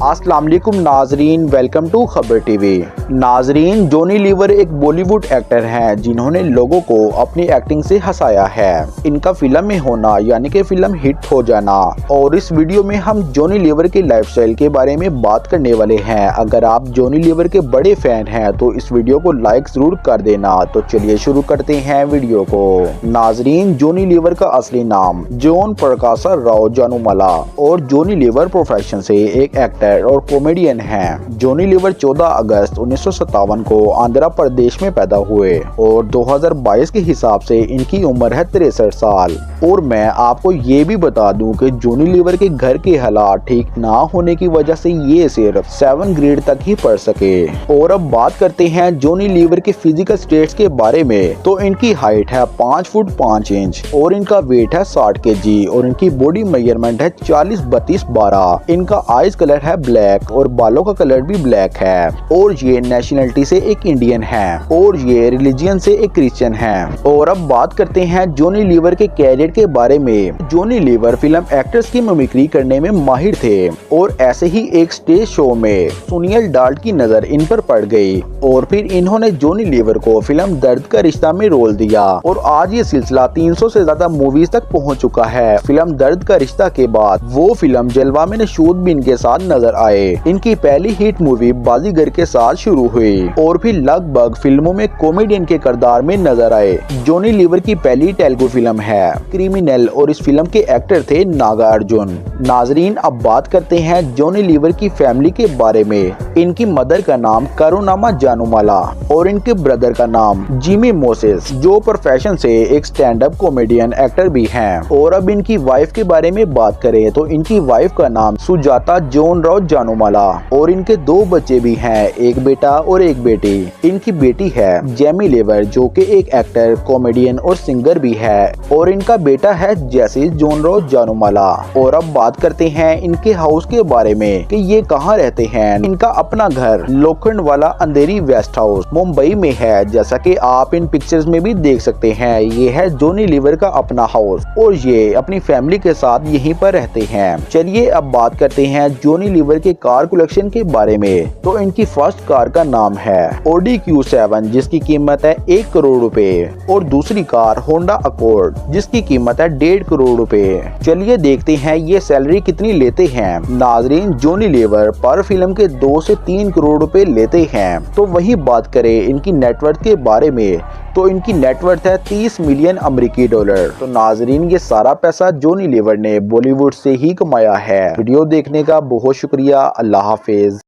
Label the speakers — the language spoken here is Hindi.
Speaker 1: अस्सलाम वालेकुम नाजरीन, वेलकम टू खबर टीवी। नाजरीन, जॉनी लीवर एक बॉलीवुड एक्टर हैं जिन्होंने लोगों को अपनी एक्टिंग से हंसाया है। इनका फिल्म में होना यानी कि फिल्म हिट हो जाना। और इस वीडियो में हम जॉनी लीवर के लाइफस्टाइल के बारे में बात करने वाले हैं। अगर आप जॉनी लीवर के बड़े फैन हैं तो इस वीडियो को लाइक जरूर कर देना। तो चलिए शुरू करते हैं वीडियो को। नाजरीन, जॉनी लीवर का असली नाम जॉन प्रकाश राव जानूमाला और जॉनी लीवर प्रोफेशन से एक एक्टर और कॉमेडियन हैं। जॉनी लीवर 14 अगस्त 1957 को आंध्र प्रदेश में पैदा हुए और 2022 के हिसाब से इनकी उम्र है 63 साल। और मैं आपको ये भी बता दूं कि जॉनी लीवर के घर के हालात ठीक ना होने की वजह से ये सिर्फ 7 ग्रेड तक ही पढ़ सके। और अब बात करते हैं जॉनी लीवर के फिजिकल स्टेट्स के बारे में। तो इनकी हाइट है 5 फुट 5 इंच और इनका वेट है 60 kg और इनकी बॉडी मेजरमेंट है 40-32-12। इनका आइज कलर है ब्लैक और बालों का कलर भी ब्लैक है। और ये नेशनलिटी से एक इंडियन है और ये रिलीजियन से एक क्रिश्चियन है। और अब बात करते हैं जॉनी लीवर के कैरियर के बारे में। जॉनी लीवर फिल्म एक्टर्स की मिमिक्री करने में माहिर थे और ऐसे ही एक स्टेज शो में सुनील डाल्ट की नजर इन पर पड़ गई और फिर इन्होंने जॉनी लीवर को फिल्म दर्द का रिश्ता में रोल दिया और आज ये सिलसिला 300 से ज्यादा मूवीज तक पहुंच चुका है। फिल्म दर्द का रिश्ता के बाद वो फिल्म जलवा में नशूद भी इनके साथ नजर आए। इनकी पहली हिट मूवी बाजीगर के साथ शुरू हुई और फिर लगभग फिल्मों में कॉमेडियन के किरदार में नजर आए। जॉनी लीवर की पहली तेलुगु फिल्म है क्रिमिनल और इस फिल्म के एक्टर थे नागार्जुन। नाजरीन, अब बात करते हैं जॉनी लीवर की फैमिली के बारे में। इनकी मदर का नाम करुणामा जानूमाला और इनके ब्रदर का नाम जिमी मोसेस, जो प्रोफेशन से एक स्टैंड अप कॉमेडियन एक्टर भी हैं। और अब इनकी वाइफ के बारे में बात करें तो इनकी वाइफ का नाम सुजाता जॉन राव जानूमाला और इनके 2 बच्चे भी हैं, एक बेटा और एक बेटी। इनकी बेटी है जेमी लीवर जो कि एक एक्टर, कॉमेडियन और सिंगर भी है और इनका बेटा है जैसी जॉन राव जानूमाला। और अब बात करते हैं इनके हाउस के बारे में कि ये कहाँ रहते हैं। इनका अपना घर लोखंड वाला अंधेरी वेस्ट हाउस मुंबई में है, जैसा कि आप इन पिक्चर्स में भी देख सकते हैं। ये है जॉनी लीवर का अपना हाउस और ये अपनी फैमिली के साथ यहीं पर रहते हैं। चलिए अब बात करते हैं जॉनी लीवर के कार कलेक्शन के बारे में। तो इनकी फर्स्ट कार का नाम है ऑडी Q7 जिसकी कीमत है 1 करोड़ रुपए और दूसरी कार होंडा अकॉर्ड जिसकी कीमत है 1.5 करोड़ रुपए। चलिए देखते हैं ये सैलरी कितनी लेते हैं। नाजरीन, जॉनी लीवर पर फिल्म के 2 से 3 करोड़ रुपए लेते हैं। तो वही बात करें इनकी नेटवर्थ के बारे में तो इनकी नेटवर्थ है 30 मिलियन अमेरिकी डॉलर। तो नाजरीन, ये सारा पैसा जॉनी लीवर ने बॉलीवुड से ही कमाया है। वीडियो देखने का बहुत शुक्रिया। अल्लाह हाफिज।